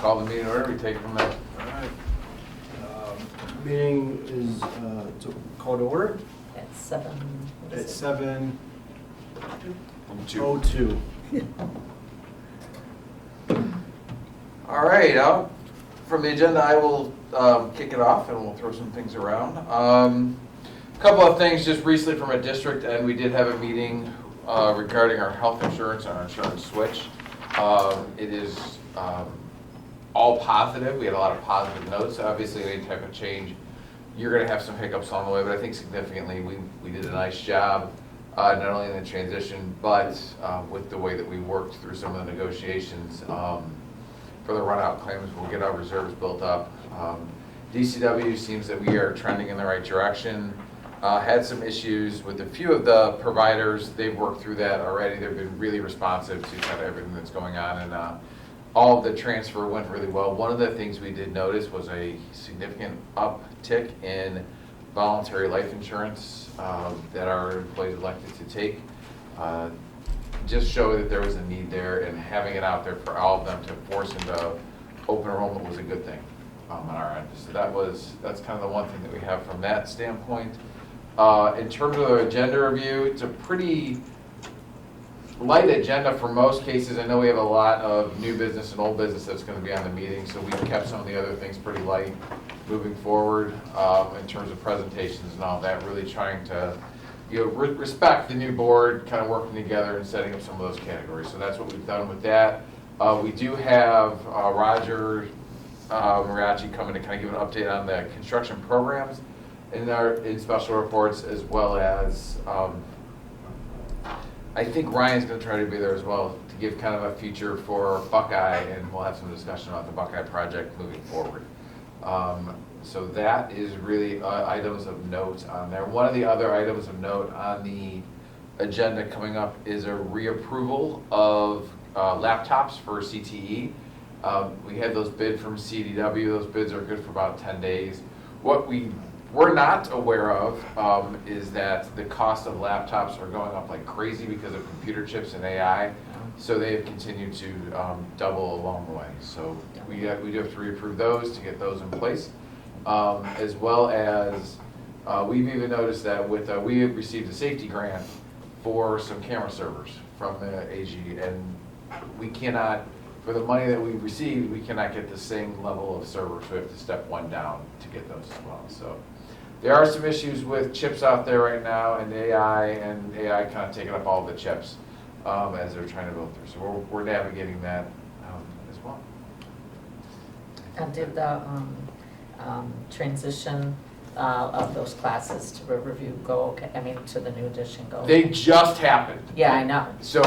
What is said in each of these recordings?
call the meeting order, we take it from there. All right. Meeting is called to order At 7. what is at it? 7:02. All right, from the agenda, I will kick it off and we'll throw some things around. Couple of things just recently from a district, and we did have a meeting regarding our health insurance and our insurance switch. It is all positive. We had a lot of positive notes. Obviously, any type of change, you're going to have some hiccups on the way, but I think significantly we did a nice job, not only in the transition, but with the way that we worked through some of the negotiations. For the run-out claims, we'll get our reserves built up. DCW seems that we are trending in the right direction. Had some issues with a few of the providers. They've worked through that already. They've been really responsive to kind of everything that's going on, and all of the transfer went really well. One of the things we did notice was a significant uptick in voluntary life insurance that our employees elected to take. Just showed that there was a need there, and having it out there for all of them to force into open enrollment was a good thing on our end. So that's kind of the one thing that we have from that standpoint. In terms of the agenda review, it's a pretty light agenda for most cases. I know we have a lot of new business and old business that's going to be on the meeting, so we've kept some of the other things pretty light moving forward in terms of presentations and all that, really trying to respect the new board, kind of working together and setting up some of those categories. So that's what we've done with that. We do have Roger Mariachi coming to kind of give an update on the construction programs in special reports, as well as I think Ryan's going to try to be there as well to give kind of a feature for Buckeye, and we'll have some discussion about the Buckeye project moving forward. So that is really items of note on there. One of the other items of note on the agenda coming up is a reapproval of laptops for CTE. We had those bid from CDW. Those bids are good for about 10 days. What we were not aware of is that the cost of laptops are going up like crazy because of computer chips and AI. So they have continued to double along the way. So we do have to reapprove those to get those in place. As well as we've even noticed that we have received a safety grant for some camera servers from the AG, and we cannot, for the money that we received, we cannot get the same level of servers. We have to step one down to get those as well. So there are some issues with chips out there right now, and AI kind of taking up all the chips as they're trying to build through. So we're navigating that as well. And did the transition of those classes to Riverview go okay? I mean, to the new addition go They okay? just happened. Yeah, I know. So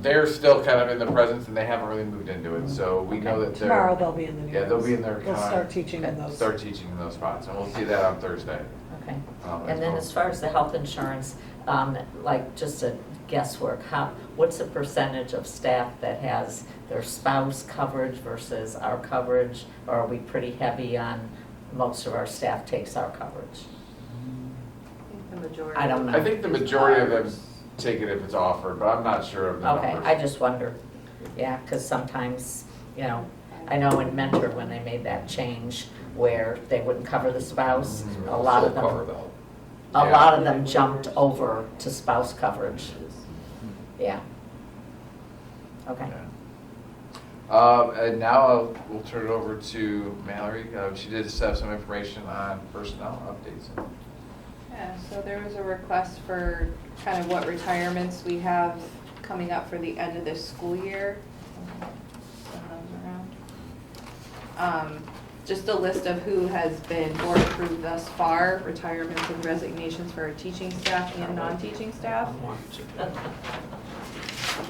they're still kind of in the presence, and they haven't really moved into it. So we know that Tomorrow they'll be in the new Yeah, they'll ones. be in their They'll start teaching in those. Start teaching in those spots, and we'll see that on Thursday. Okay. as And then well. as far as the health insurance, like just a guesswork, what's the percentage of staff that has their spouse coverage versus our coverage? Or are we pretty heavy on most of our staff takes our coverage? The majority. I don't know. I think the majority of them take it if it's offered, but I'm not sure of the Okay, numbers. I just wonder, yeah, because sometimes, I know in Mentor when they made that change where they wouldn't cover the spouse, a lot of them, Yeah. lot of them jumped over to spouse coverage. Yeah. Okay. Yeah. And now we'll turn it over to Mallory. She did just have some information on personnel updates. Yeah, so there was a request for kind of what retirements we have coming up for the end of this school year. Send those around. Just a list of who has been board approved thus far, retirements and resignations for our teaching staff and non-teaching staff.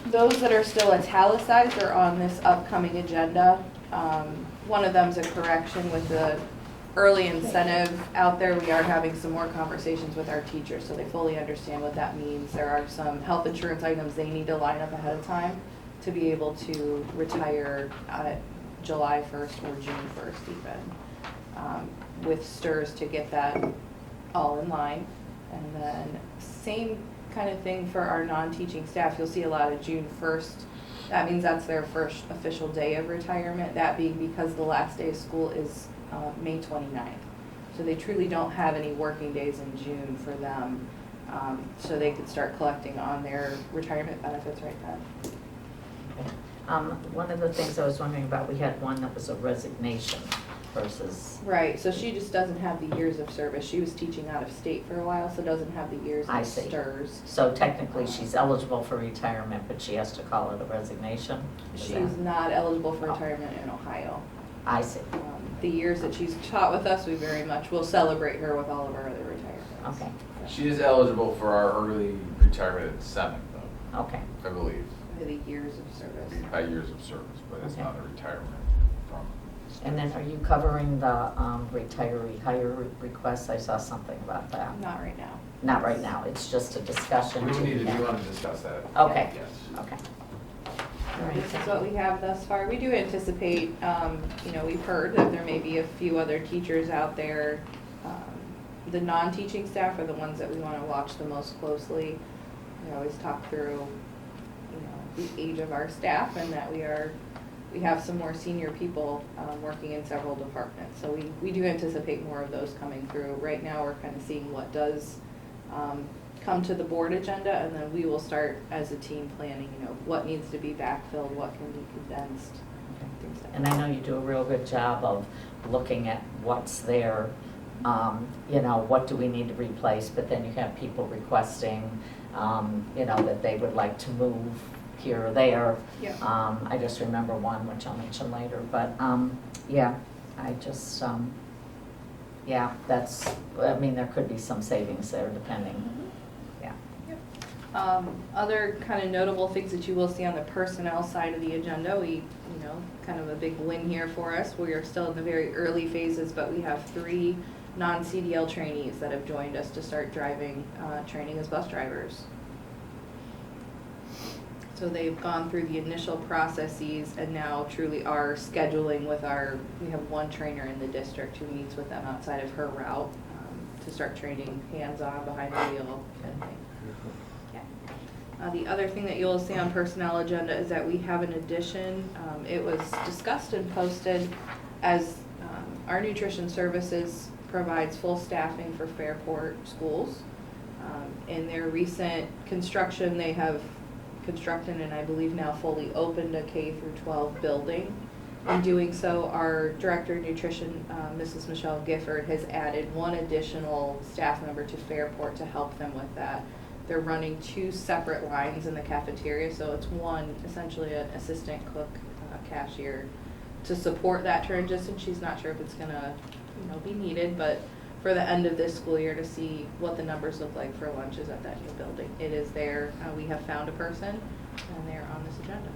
Those that are still italicized are on this upcoming agenda. One of them is a correction with the early incentive out there. We are having some more conversations with our teachers so they fully understand what that means. There are some health insurance items they need to line up ahead of time to be able to retire at July 1st or June 1st even, with STRS to get that all in line. And then same kind of thing for our non-teaching staff. You'll see a lot of June 1st That means that's their first official day of retirement, that being because the last day of school is May 29th. So they truly don't have any working days in June for them, so they could start collecting on their retirement benefits right then. One of the things I was wondering about, we had one that was a resignation versus, Right, so she just doesn't have the years of service. She was teaching out of state for a while, so doesn't have the years I of see. STRS. so technically she's eligible for retirement, but she has to call it a resignation? Is She's that- not eligible for retirement in Ohio. I see, The years that she's taught with us, we very much will celebrate her with all of our other retirements. okay, She is eligible for our early retirement incentive, though, okay, I believe, For the years of service. by years of service, but it's Okay. not a retirement from. and then are you covering the retiree hire requests? I saw something about that. Not right now. Not right now, it's just a discussion. We to need to, have. you want to discuss that? Okay, Yes. okay. All right, This is thank what you. we have thus far. We do anticipate, we've heard that there may be a few other teachers out there. The non-teaching staff are the ones that we want to watch the most closely. We always talk through, the age of our staff and that we have some more senior people working in several departments. So we do anticipate more of those coming through. Right now, we're kind of seeing what does come to the board agenda, and then we will start as a team planning, what needs to be backfilled, what can be condensed, things like And I know you do a real good job of looking at what's there, what do we need to replace, but then you have people requesting, that they would like to move here or there. Yeah. I just remember one, which I'll mention later, but, I just, there could be some savings there depending, yeah. Other kind of notable things that you will see on the personnel side of the agenda, we, kind of a big win here for us. We are still in the very early phases, but we have 3 non-CDL trainees that have joined us to start driving, training as bus drivers. So they've gone through the initial processes and now truly are scheduling with we have one trainer in the district who meets with them outside of her route to start training hands-on behind the wheel kind of thing. The other thing that you'll see on personnel agenda is that we have an addition. It was discussed and posted as our nutrition services provides full staffing for Fairport schools. In their recent construction, they have constructed and I believe now fully opened a K through 12 building. In doing so, our Director of Nutrition, Mrs. Michelle Gifford, has added 1 additional staff member to Fairport to help them with that. They're running 2 separate lines in the cafeteria, so it's one, essentially an assistant cook, cashier, to support that transition. She's not sure if it's gonna, be needed, but for the end of this school year to see what the numbers look like for lunches at that new building. It is there. We have found a person, and they're on this agenda.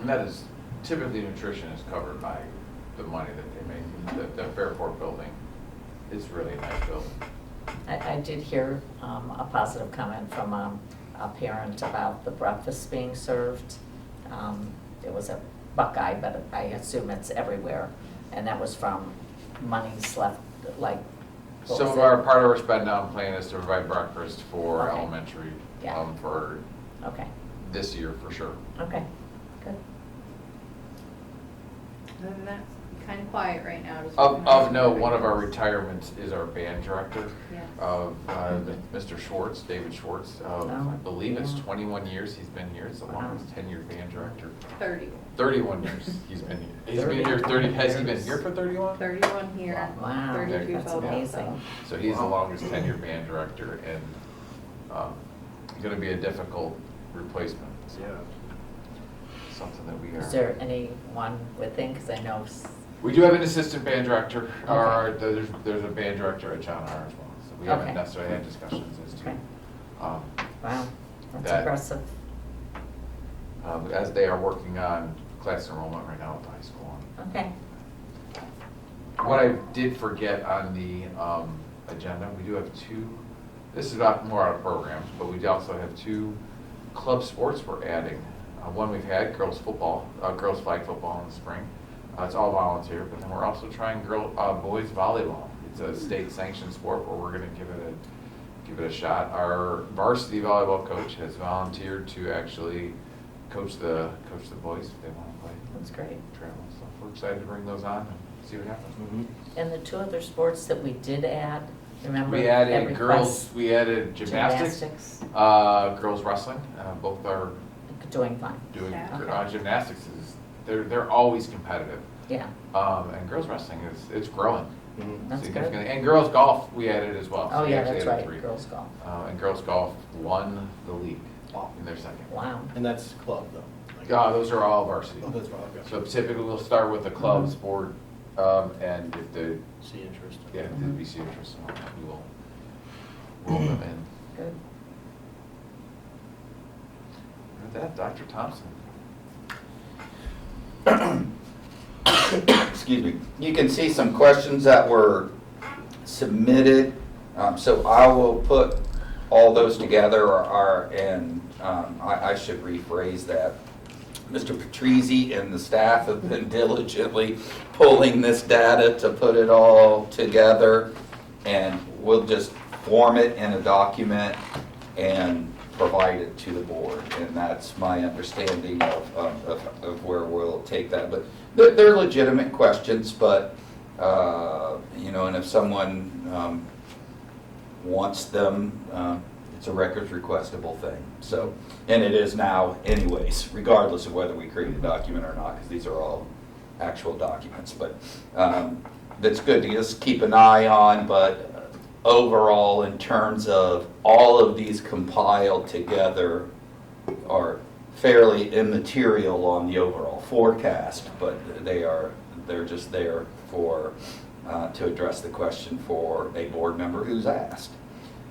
And that is, typically nutrition is covered by the money that they make. The Fairport building is really a nice building. I did hear a positive comment from a parent about the breakfast being served. It was a Buckeye, but I assume it's everywhere, and that was from monies left, like. what Some was of it? our, part of our spend down plan is to provide breakfast for Okay. elementary, Yeah. for Okay, this year for sure. okay, good. Other than that, it's kind of quiet right now. Just Of working on note, some one of our other things. retirements is our band director, Yes. Mr. Schwartz, David Schwartz. Oh, I believe it's yeah. 21 years he's been here. It's the Wow. longest tenured band director. 30. 31 years he's been here. He's been here 30, has he been here for 31? 31 here. Wow, 32 that's total. amazing. So he's the longest tenured band director and going to be a difficult replacement. So Yeah. something that we Is are. there anyone within, because I know, We do have an assistant band director, or there's a band director at John R. as well. So we haven't Okay. necessarily had discussions as to, Okay. um, wow, that's That- impressive. as they are working on class enrollment right now at the high school. Okay, What I did forget on the agenda, we do have 2, this is about more out of programs, but we also have 2 club sports we're adding. One we've had, girls football, girls flag football in the spring. It's all volunteer, but then we're also trying boys volleyball. It's a state sanctioned sport where we're gonna give it give it a shot. Our varsity volleyball coach has volunteered to actually coach the boys if they want to play That's great. travel. So we're excited to bring those on and see what happens. Mhm. And the two other sports that we did add, remember? We at added request? we added gymnastics, girls wrestling. Both are Doing fine, doing Yeah. good. Gymnastics is they're always competitive, yeah, and girls wrestling is growing Mhm. That's good. significantly. And girls golf we added as well. oh So we yeah, actually that's added right, 3. girls golf, And girls golf won the league Wow. in their second. wow. And that's club though? Like- Those are all varsity. Oh, that's right, okay. So typically we'll start with the club Mhm. sport, and if the See interest. if the Mhm. BC interest, we will roll them in. Good. With that, Dr. Thompson. Excuse me. You can see some questions that were submitted. So I will put all those together, and I should rephrase that. Mr. Patrizzi and the staff have been diligently pulling this data to put it all together, and we'll just form it in a document and provide it to the board, and that's my understanding of where we'll take that. But they're legitimate questions, but, and if someone wants them, it's a records requestable thing. So, and it is now anyways, regardless of whether we create a document or not, because these are all actual documents. But that's good to just keep an eye on, but overall, in terms of all of these compiled together, are fairly immaterial on the overall forecast, but they're just there for to address the question for a board member who's asked.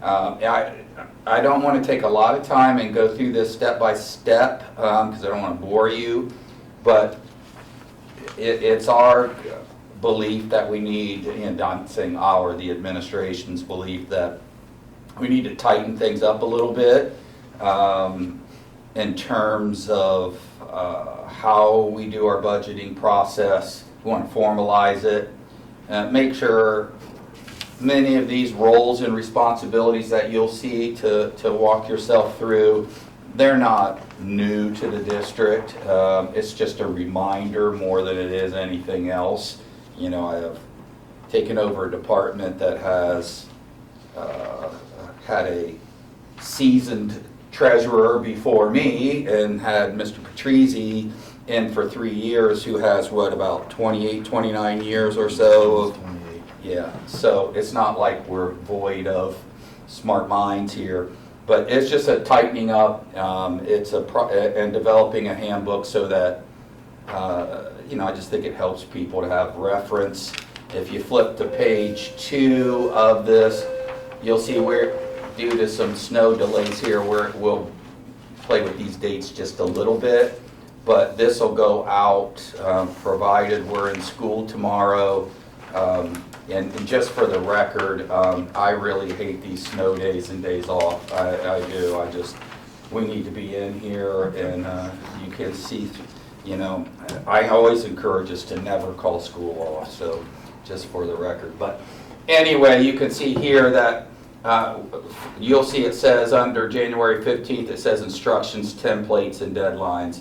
I don't want to take a lot of time and go through this step by step because I don't want to bore you, but it's our belief that we need, and I'm saying the administration's belief that we need to tighten things up a little bit in terms of how we do our budgeting process. We want to formalize it, make sure many of these roles and responsibilities that you'll see to walk yourself through, they're not new to the district. It's just a reminder more than it is anything else. I have taken over a department that has had a seasoned treasurer before me and had Mr. Patrizzi in for 3 years, who has, about 28, 29 years or so of, 28. yeah. So it's not like we're void of smart minds here, but it's just a tightening up. It's and developing a handbook so that, I just think it helps people to have reference. If you flip to page 2 of this, you'll see where, due to some snow delays here, we'll play with these dates just a little bit, but this will go out provided we're in school tomorrow. And just for the record, I really hate these snow days and days off. I do. We need to be in here, and you can see, I always encourage us to never call school off, so just for the record. But anyway, you can see here that you'll see it says under January 15th, it says instructions, templates, and deadlines.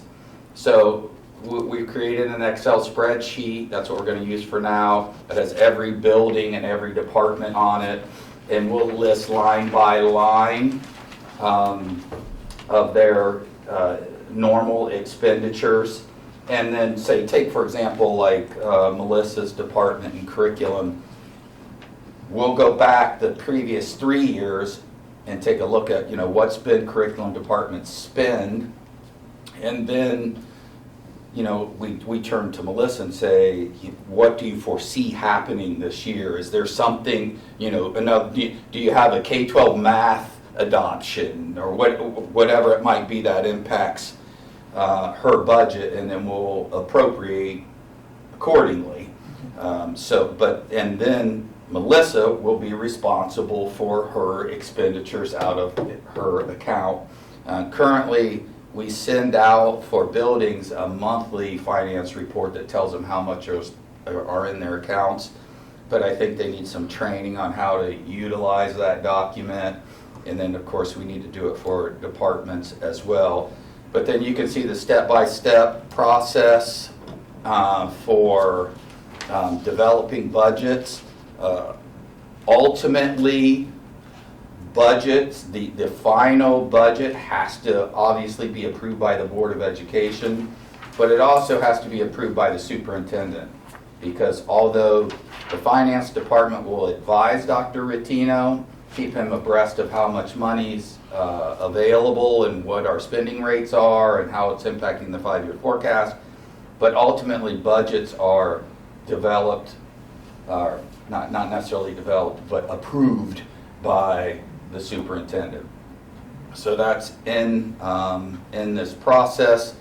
So we created an Excel spreadsheet. That's what we're going to use for now. It has every building and every department on it, and we'll list line by line of their normal expenditures. And then take for example like Melissa's department in curriculum. We'll go back the previous 3 years and take a look at what's been curriculum department spend, and then we turn to Melissa and say, what do you foresee happening this year? Is there something, do you have a K-12 math adoption or whatever it might be that impacts her budget, and then we'll appropriate accordingly. And then Melissa will be responsible for her expenditures out of her account. Currently, we send out for buildings a monthly finance report that tells them how much are in their accounts, but I think they need some training on how to utilize that document. And then, of course, we need to do it for departments as well. But then you can see the step-by-step process for developing budgets. Ultimately, budgets, the final budget has to obviously be approved by the Board of Education, but it also has to be approved by the superintendent. Because although the finance department will advise Dr. Rotino, keep him abreast of how much money's available and what our spending rates are and how it's impacting the 5-year forecast, but ultimately budgets are developed, not necessarily developed, but approved by the superintendent. So that's in this process.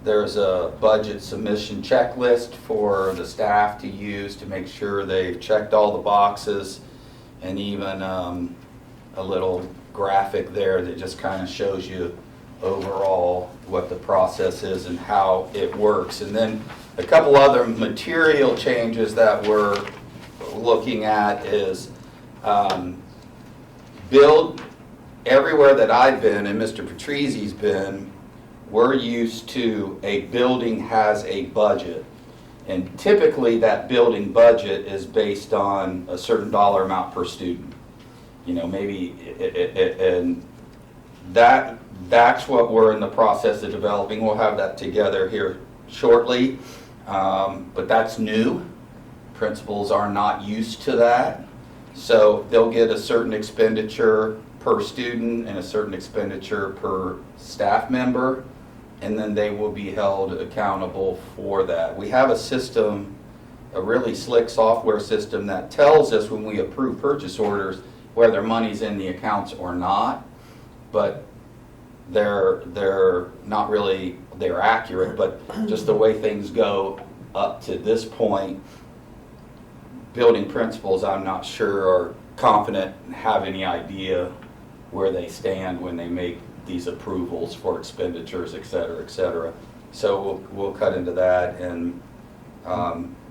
There's a budget submission checklist for the staff to use to make sure they've checked all the boxes, and even a little graphic there that just kind of shows you overall what the process is and how it works. And then a couple other material changes that we're looking at is build everywhere that I've been and Mr. Patrizzi's been, we're used to a building has a budget. And typically that building budget is based on a certain dollar amount per student. You know, maybe, and that's what we're in the process of developing. We'll have that together here shortly, but that's new. Principals are not used to that. So they'll get a certain expenditure per student and a certain expenditure per staff member, and then they will be held accountable for that. We have a system, a really slick software system that tells us when we approve purchase orders whether money's in the accounts or not, but they're not really, they're accurate, but just the way things go up to this point, building principals, I'm not sure, are confident and have any idea where they stand when they make these approvals for expenditures, et cetera, et cetera. So we'll cut into that, and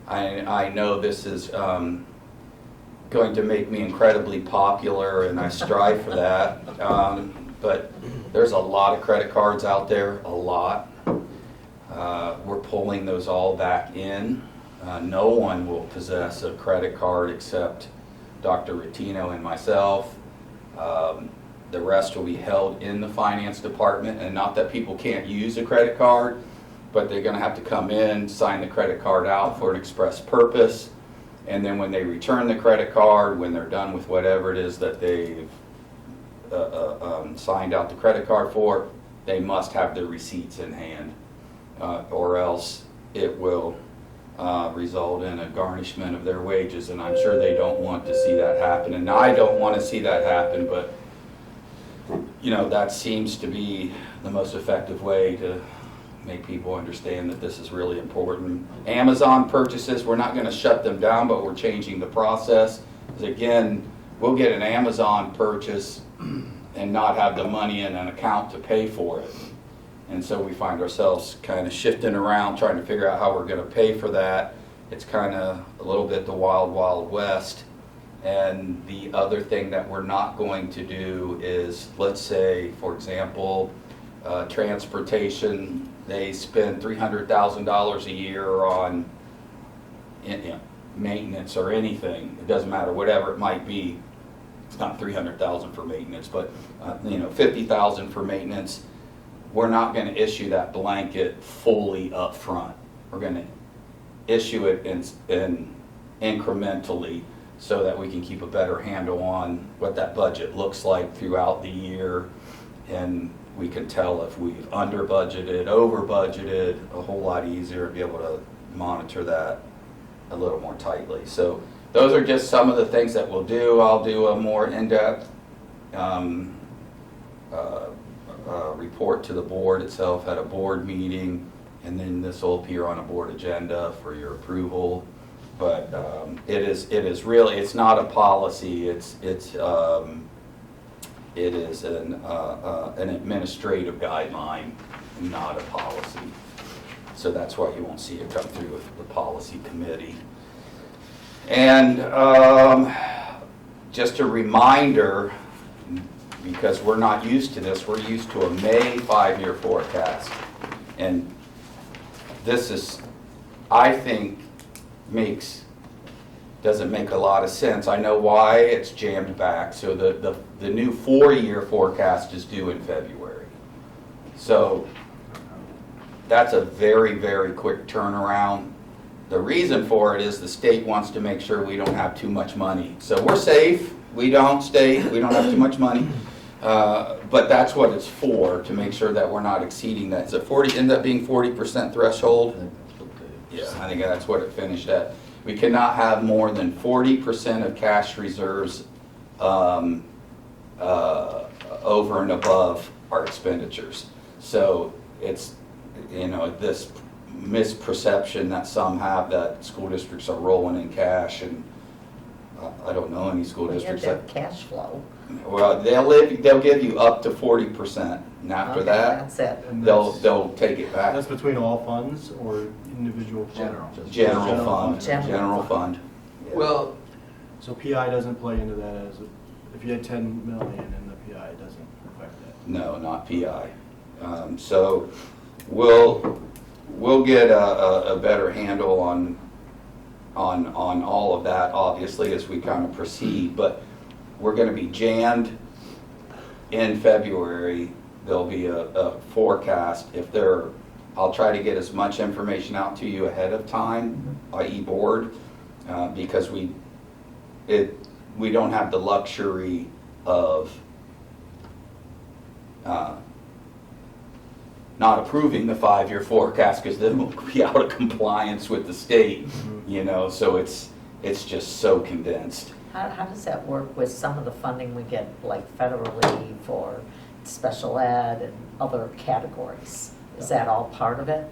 I know this is going to make me incredibly popular, and I strive for that. But there's a lot of credit cards out there, a lot. We're pulling those all back in. No one will possess a credit card except Dr. Rotino and myself. The rest will be held in the finance department, and not that people can't use a credit card, but they're going to have to come in, sign the credit card out for an express purpose, and then when they return the credit card, when they're done with whatever it is that they've signed out the credit card for, they must have the receipts in hand, or else it will result in a garnishment of their wages, and I'm sure they don't want to see that happen, and I don't want to see that happen, but you know, that seems to be the most effective way to make people understand that this is really important. Amazon purchases, we're not going to shut them down, but we're changing the process. Because again, we'll get an Amazon purchase and not have the money in an account to pay for it. And so we find ourselves kind of shifting around, trying to figure out how we're going to pay for that. It's kind of a little bit the wild, wild west. And the other thing that we're not going to do is, let's say, for example, transportation, they spend $300,000 a year on maintenance or anything. It doesn't matter, whatever it might be. It's not $300,000 for maintenance, but $50,000 for maintenance. We're not going to issue that blanket fully up front. We're going to issue it in incrementally so that we can keep a better handle on what that budget looks like throughout the year, and we can tell if we've under budgeted, over budgeted, a whole lot easier to be able to monitor that a little more tightly. So those are just some of the things that we'll do. I'll do a more in-depth report to the board itself at a board meeting, and then this will appear on a board agenda for your approval. But it is really, it's not a policy. It is an administrative guideline, not a policy. So that's why you won't see it come through with the policy committee. And just a reminder, because we're not used to this. We're used to a May 5-year forecast. And this is, I think, doesn't make a lot of sense. I know why it's jammed back. So the new 4-year forecast is due in February. So that's a very, very quick turnaround. The reason for it is the state wants to make sure we don't have too much money. So we're safe, we don't have too much money. But that's what it's for, to make sure that we're not exceeding that. Is it 40, end up being 40% threshold? Yeah, I think that's what it finished at. We cannot have more than 40% of cash reserves over and above our expenditures. So it's, this misperception that some have that school districts are rolling in cash, and I don't know any school We have districts their that, cash flow. well, they'll give you up to 40%, and after Okay, that, That's it. And they'll take it back. That's between all funds or individual funds? General fund, General general fund. fund. Yeah. Well, So PI doesn't play into that as, if you had 10 million in the PI, it doesn't affect that? No, not PI. So we'll get a better handle on all of that, obviously, as we kind of proceed, but we're gonna be jammed in February. There'll be a forecast. I'll try to get as much information out to you ahead of time, i.e. board, because we don't have the luxury of not approving the 5-year forecast, because then we'll be out of compliance with the state, so it's just so condensed. How does that work with some of the funding we get, like federally for special ed and other categories? Is that all part of it?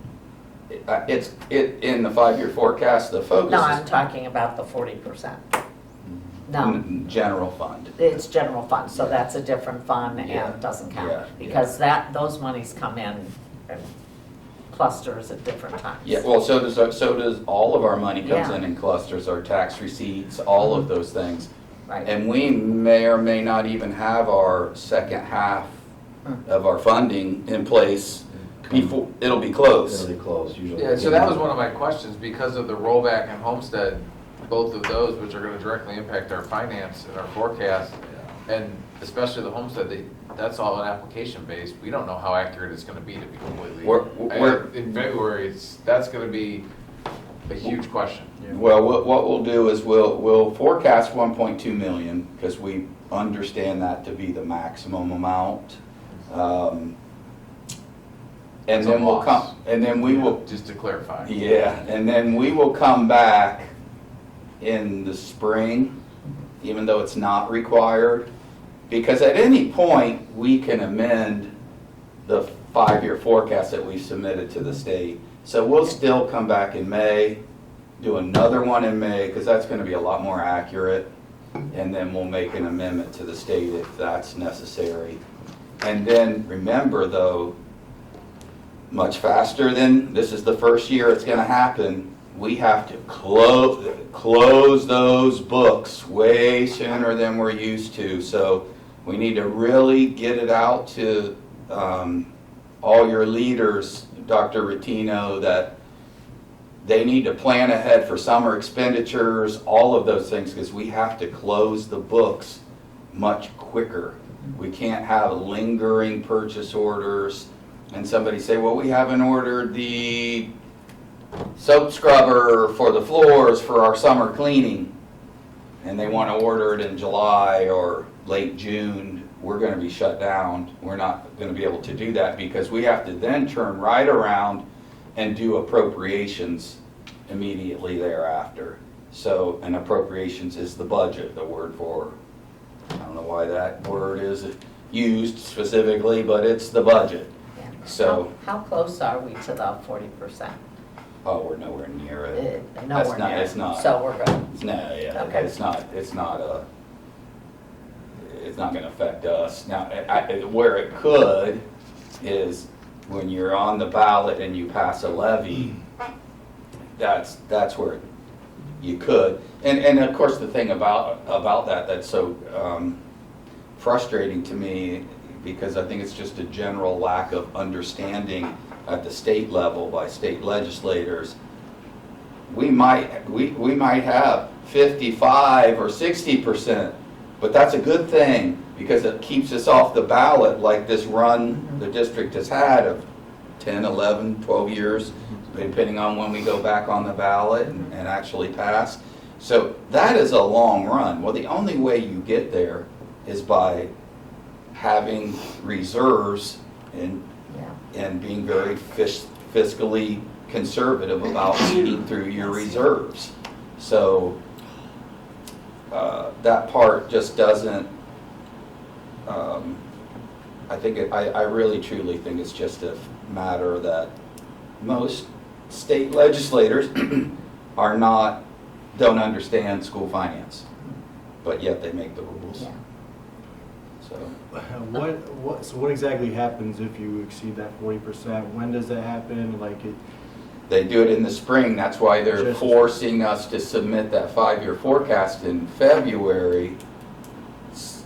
It's in the 5-year forecast, the focus No, is I'm talking about the 40%. No, general fund. it's general fund, so that's a different fund Yeah. and doesn't Yeah, count. yeah. Because those monies come in clusters at different times. Yeah, well, so does all of our money comes Yeah. in clusters, our tax receipts, all of those things. Right. And we may or may not even have our second half of our funding in place before, it'll be closed. It'll be closed usually. yeah, so that was one of my questions, because of the rollback and homestead, both of those, which are gonna directly impact our finance and our forecast, and especially the homestead, that's all an application based. We don't know how accurate it's gonna be, to be completely. In February, that's gonna be a huge question. Well, what we'll do is we'll forecast 1.2 million, because we understand that to be the maximum amount. And It's a then we'll loss. come, and then we will, Just to clarify. yeah, and then we will come back in the spring, even though it's not required, because at any point, we can amend the 5-year forecast that we submitted to the state. So we'll still come back in May, do another one in May, because that's gonna be a lot more accurate, and then we'll make an amendment to the state if that's necessary. And then, remember though, much faster than, this is the first year it's gonna happen, we have to close those books way sooner than we're used to. So we need to really get it out to all your leaders, Dr. Rotino, that they need to plan ahead for summer expenditures, all of those things, because we have to close the books much quicker. We can't have lingering purchase orders and somebody say, well, we haven't ordered the soap scrubber for the floors for our summer cleaning, and they want to order it in July or late June. We're going to be shut down. We're not going to be able to do that, because we have to then turn right around and do appropriations immediately thereafter. So, and appropriations is the budget, the word for, I don't know why that word is used specifically, but it's the budget. Yeah. So- How close are we to the 40%? Oh, we're nowhere near it. Nowhere not- near. it's not. So we're good. No, yeah, Okay. it's not gonna affect us. Now, where it could is when you're on the ballot and you pass a levy, that's where you could. And of course, the thing about that that's so frustrating to me because I think it's just a general lack of understanding at the state level by state legislators. We might have 55 or 60%, but that's a good thing because it keeps us off the ballot like this run the district has had of 10, 11, 12 years, depending on when we go back on the ballot and actually pass. So that is a long run. Well, the only way you get there is by having reserves and being very fiscally conservative about eating through your reserves. So that part just doesn't, I really truly think it's just a matter that most state legislators don't understand school finance, but yet they make the rules. Yeah. So So what exactly happens if you exceed that 40%? When does that happen? they do it in the spring. That's why they're Just- forcing us to submit that 5-year forecast in February,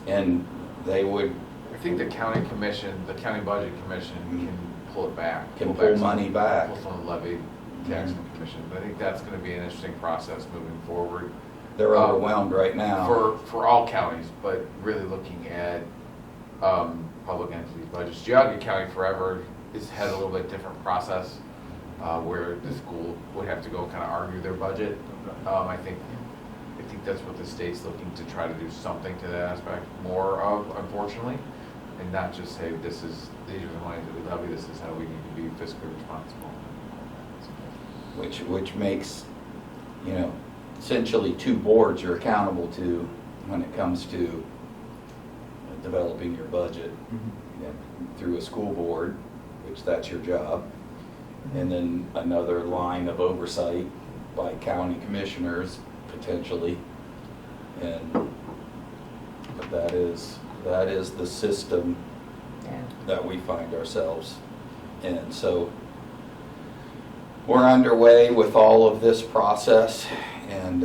and they would I think the county commission, the county budget commission can pull it back. Can pull pull money back. Pull some of the levy tax from the commission. But I think that's gonna be an interesting process moving forward. they're overwhelmed right now. For all counties, but really looking at public entities budgets. Geauga County forever has had a little bit different process where the school would have to go kind of argue their budget. I think that's what the state's looking to try to do something to that aspect more of, unfortunately, and not just say these are the monies that we levy. This is how we need to be fiscally responsible. Which makes, essentially two boards you're accountable to when it comes to developing your budget. Through a school board, which that's your job, and then another line of oversight by county commissioners potentially. But that is the system that we find ourselves in. So we're underway with all of this process, and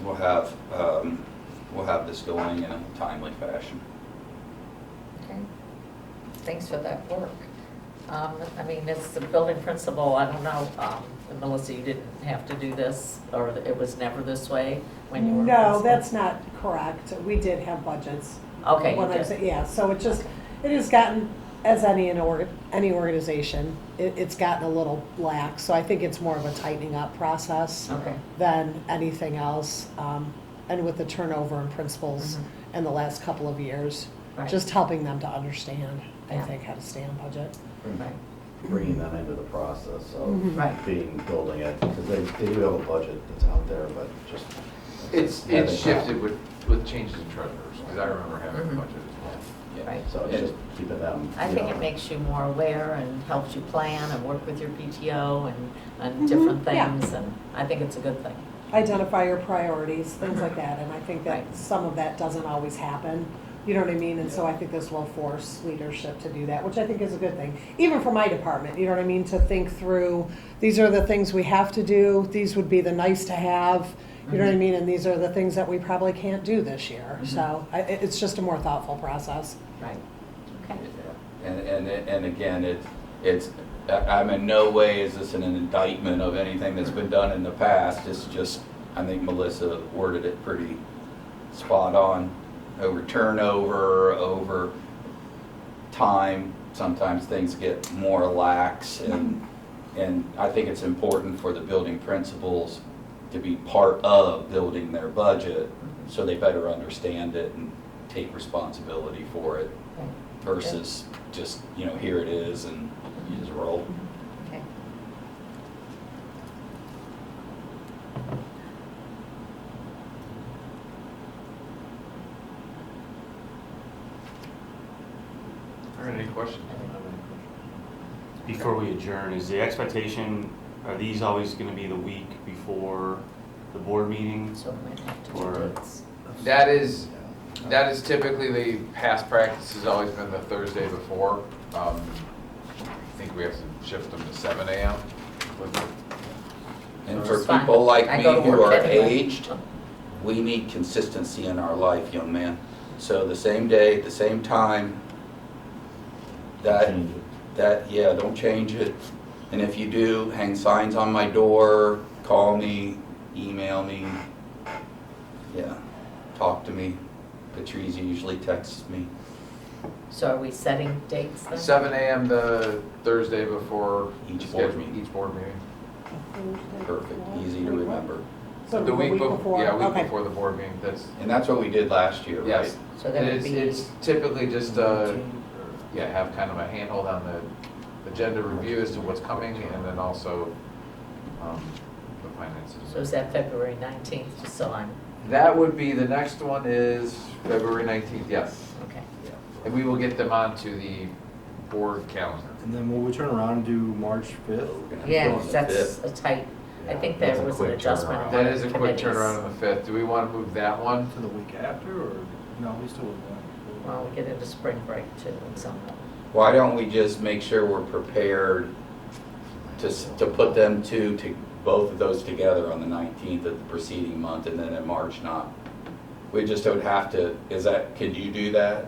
we'll have this going in a timely fashion. Okay. Thanks for that work. As the building principal, I don't know, Melissa, you didn't have to do this, or it was never this way when you were No, principal? that's not correct. We did have budgets. Okay, you When I did. was- Yeah, so it has gotten, as any organization, it's gotten a little lax. So I think it's more of a tightening up process Okay. than anything else. And with the turnover in principals Mhm. in the last couple of years, Right. just helping them to understand, I Yeah. think, how to stay on budget. Right. Bringing them into the process of Mhm. Right. building it, because they do have a budget that's out there, but just. It's having- shifted with changes in treasurers, because I remember having a Mhm. budget as Right. So it's just keeping them. I think you it know, makes you more aware and helps you plan and work with your PTO and Mhm, different yeah. things, and I think it's a good thing. Identify your priorities, things like that, and I think that Right. some of that doesn't always happen, you know what I mean? And so I think this will force leadership to do that, which I think is a good thing, even for my department, you know what I mean? To think through, these are the things we have to do, these would be the nice to have, you know what I Mhm. mean? And these are the things that we probably can't do this year, Mhm. so it's just a more thoughtful process. Right. Okay. And again, I'm in no way is this an indictment of anything that's been done in the past. It's just, I think Melissa worded it pretty spot on. Over turnover, over time, sometimes things get more lax, and I think it's important for the building principals to be part of building their budget, so they better understand it and take responsibility for it Okay. versus just, here it is and you just roll. Okay. All right, any questions? Before we adjourn, is the expectation, are these always going to be the week before the board meeting? So we might have to do Or- dates. That is typically the past practice has always been the Thursday before. I think we have to shift them to 7 a.m. And Which for is fine. people like I me go to who work are anyway. aged, we need consistency in our life, young man. So the same day, the same time, Change it. yeah, don't change it. And if you do, hang signs on my door, call me, email me. Yeah, talk to me. Patrice usually texts me. So are we setting dates then? 7 a.m. the Thursday before Each board schedule- meeting. Each board meeting. Perfect, easy to remember. So The week before, yeah, week okay. before the board meeting, that's, And that's what we did last year, right? yes. So that And would it's, be, it's typically just, yeah, have kind of a handhold on the agenda review as to what's coming, and then also, the finances. so is that February 19th, just so I'm, That would be, the next one is February 19th, yes. okay. And we will get them onto the board calendar. And then will we turn around and do March 5th? We're gonna Yeah, do it on the that's 5th. a tight, I think That's there a was an quick adjustment. turnaround. in That one is a of the quick committees. turnaround on the 5th. Do we want to move that one? To the week after, or, no, we still would want. Well, we get into spring break too, and some of them. Why don't we just make sure we're prepared to put them to both of those together on the 19th of the preceding month, and then in March not? We just don't have to, could you do that?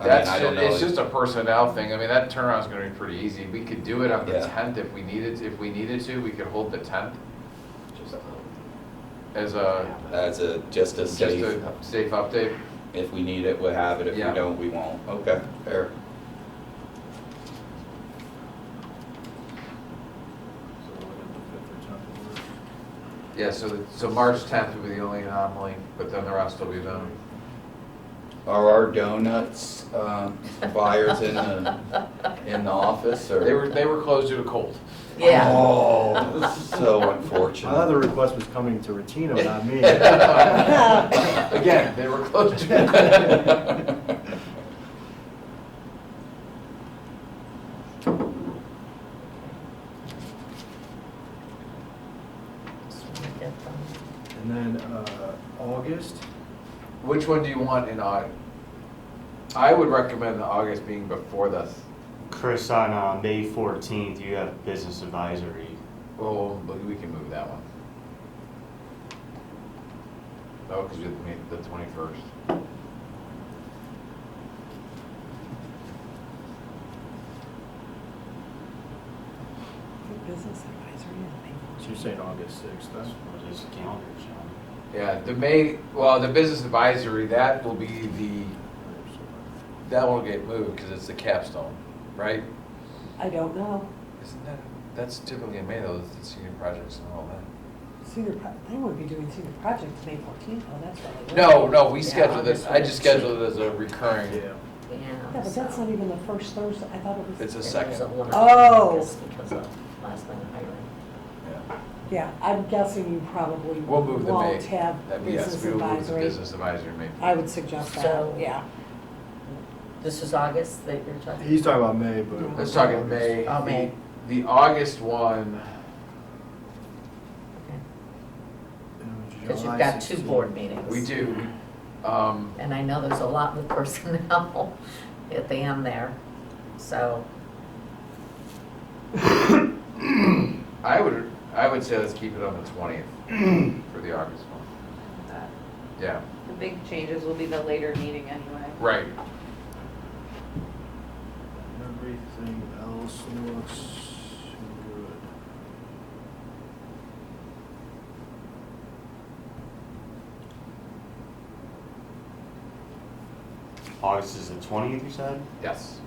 I mean, That's, I don't know. it's just a personnel thing. I mean, that turnaround's gonna be pretty easy. We could do it on the Yeah. 10th if we needed to. We could hold the 10th as a, Just a just safe, a safe update. if we need it, we'll have it, if we Yeah. don't, we won't. Okay, fair. So we'll get the 5th or 10th of March. Yeah, so March 10th would be the only anomaly, but then the rest will be done. Are our donuts buyers in the office, or? They were closed due to cold. Yeah. Oh, so I thought unfortunate. the request was coming to Ratino, not me. Again, they were closed due to Just wanna get them. And then, August, Which one do you want in August? I would recommend the August being before the, Chris, on May 14th, you have business advisory. well, we can move that one. No, because we have the 21st. Business advisory and people. so you're saying August 6th, That's then? what his calendar is showing. Yeah, the business advisory, that will be that will get moved because it's the capstone, right? I don't know. Isn't that's typically in May though, the senior projects and all that. They would be doing senior projects May 14th, oh, that's right. No, we Yeah, scheduled this, August I just scheduled it as a recurring. Yeah. Yeah. Yeah, but that's not even the first Thursday, I thought it was. It's a It second. was a little Oh. just because of last minute hiring. Yeah. Yeah, I'm guessing you probably We'll move the May. won't have Yes, business we will move the advisory. business advisory May. I would suggest that, So- yeah. This is August that you're talking? He's talking about May, but. Let's talk in May. Oh, May. The August one, Because you've got two board meetings. we do, And I know there's a lot with personnel at the end there, so, I would say let's keep it on the 20th for the August one. That- Yeah, The big changes will be the later meeting anyway. right. Everything else looks good. August is the 20th, you said? Yes.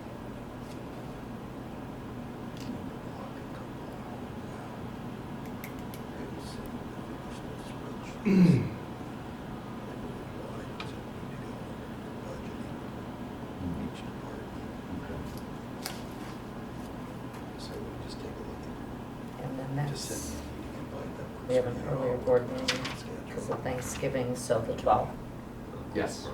and then that's, we have an earlier board meeting because of Thanksgiving, so the 12th. Yes.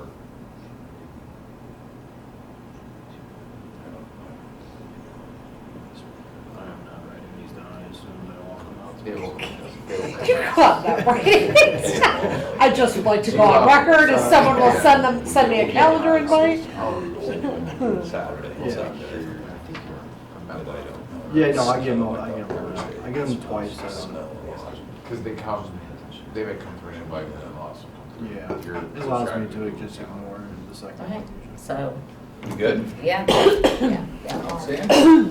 I am not writing these down, I assume they all come out. They will- they will- You caught that right. I just would like to go on record if someone will send me a calendar invite. Saturday. Yeah. Because Yeah, no, I give them, I give them twice, I don't know. they may come through and invite me and also come through. Yeah, If you're it allows me subscribed to just ignore the second All right, one usually. so, You good? yeah, yeah, yeah. all right. Sam?